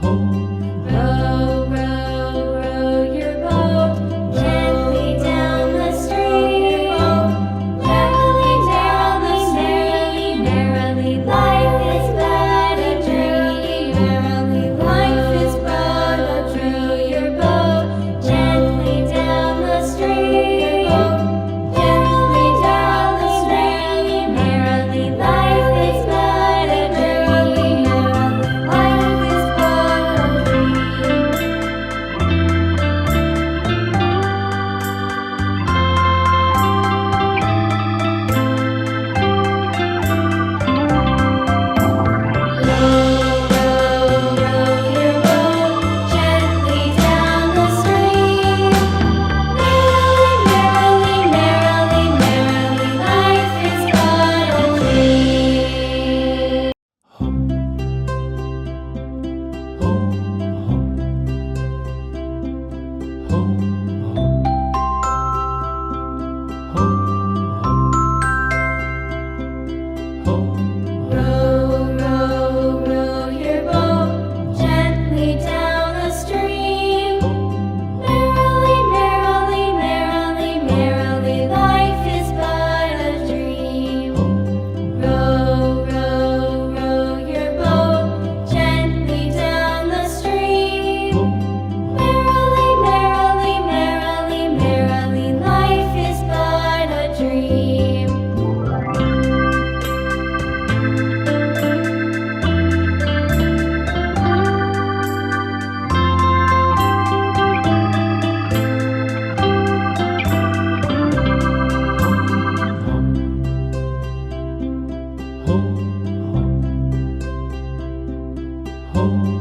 Row, row, row your boat gently down the stream. Merrily, merrily, merrily, merrily, life is but a dream. Merrily, life is but a dream. Row your boat gently down the stream. Gently down the stream. Merrily, life is but a dream. Merrily, life is but a home.